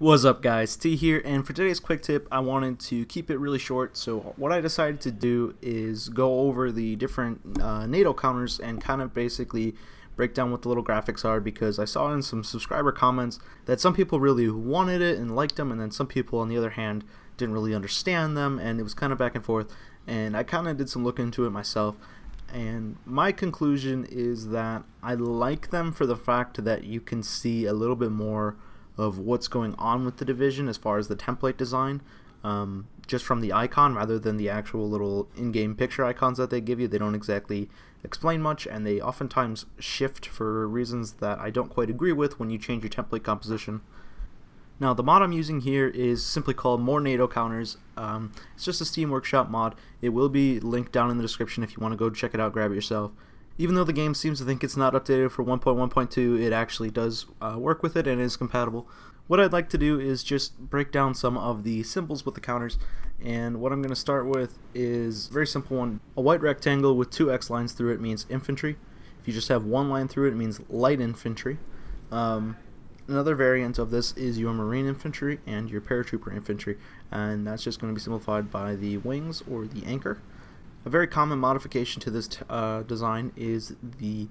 What's up guys, T here, and for today's quick tip I wanted to keep it really short. So what I decided to do is go over the different NATO counters and kind of basically break down what the little graphics are, because I saw in some subscriber comments that some people really wanted it and liked them, and then some people on the other hand didn't really understand them, and it was kind of back and forth, and I kind of did some look into it myself. And my conclusion is that I like them for the fact that you can see a little bit more of what's going on with the division as far as the template design, just from the icon rather than the actual little in-game picture icons that they give you. They don't exactly explain much, and they oftentimes shift for reasons that I don't quite agree with when you change your template composition. Now the mod I'm using here is simply called More NATO Counters. It's just a Steam Workshop mod. It will be linked down in the description if you want to go check it out, grab it yourself. Even though the game seems to think it's not updated for 1.1.2, it actually does work with it and is compatible. What I'd like to do is just break down some of the symbols with the counters, and what I'm going to start with is a very simple one. A white rectangle with two X lines through it means infantry. If you just have one line through it, it means light infantry. Another variant of this is your marine infantry and your paratrooper infantry, and that's just going to be simplified by the wings or the anchor. A very common modification to this design is the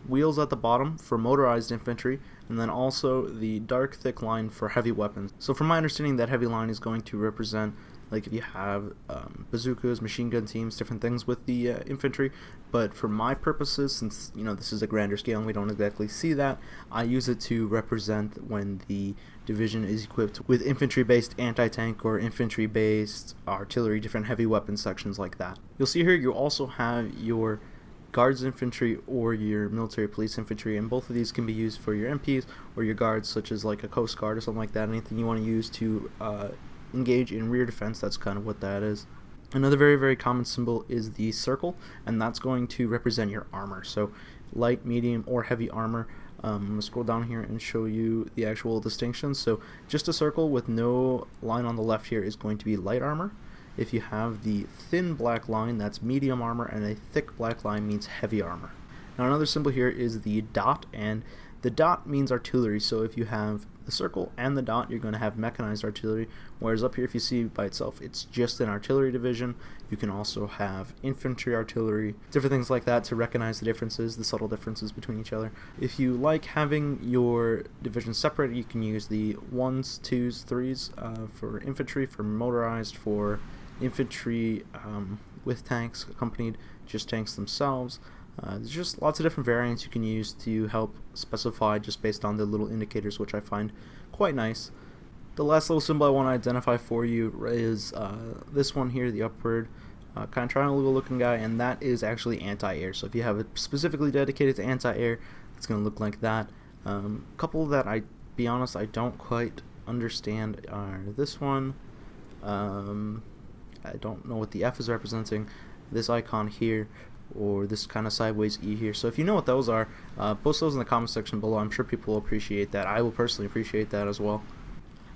wheels at the bottom for motorized infantry, and then also the dark thick line for heavy weapons. So from my understanding, that heavy line is going to represent, like, if you have bazookas, machine gun teams, different things with the infantry. But for my purposes, since this is a grander scale and we don't exactly see that, I use it to represent when the division is equipped with infantry-based anti-tank or infantry-based artillery, different heavy weapon sections like that. You'll see here you also have your guards infantry or your military police infantry, and both of these can be used for your MPs or your guards, such as like a coast guard or something like that. Anything you want to use to engage in rear defense, that's kind of what that is. Another very common symbol is the circle, and that's going to represent your armor. So light, medium, or heavy armor. I'm going to scroll down here and show you the actual distinctions. So just a circle with no line on the left here is going to be light armor. If you have the thin black line, that's medium armor, and a thick black line means heavy armor. Now another symbol here is the dot, and the dot means artillery. So if you have the circle and the dot, you're going to have mechanized artillery, whereas up here, if you see by itself, it's just an artillery division. You can also have infantry artillery, different things like that to recognize the differences, the subtle differences between each other. If you like having your division separate, you can use the 1s, 2s, 3s for infantry, for motorized, for infantry with tanks accompanied, just tanks themselves. There's just lots of different variants you can use to help specify just based on the little indicators, which I find quite nice. The last little symbol I want to identify for you is this one here, the upward kind of triangle looking guy, and that is actually anti-air. So if you have it specifically dedicated to anti-air, it's going to look like that. A couple that I don't quite understand are this one. I don't know what the F is representing, this icon here, or this kind of sideways E here. So if you know what those are, post those in the comment section below. I'm sure people will appreciate that. I will personally appreciate that as well.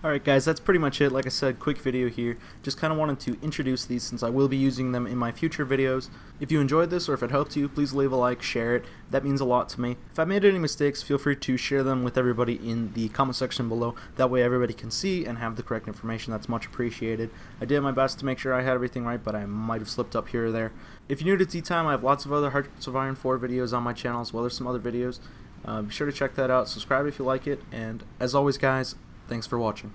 Alright guys, that's pretty much it. Like I said, quick video here. Just kind of wanted to introduce these since I will be using them in my future videos. If you enjoyed this or if it helped you, please leave a like, share it. That means a lot to me. If I made any mistakes, feel free to share them with everybody in the comment section below. That way everybody can see and have the correct information. That's much appreciated. I did my best to make sure I had everything right, but I might have slipped up here or there. If you're new to Tea Time, I have lots of other Hearts of Iron 4 videos on my channel, as well as some other videos. Be sure to check that out. Subscribe if you like it, and as always guys, thanks for watching.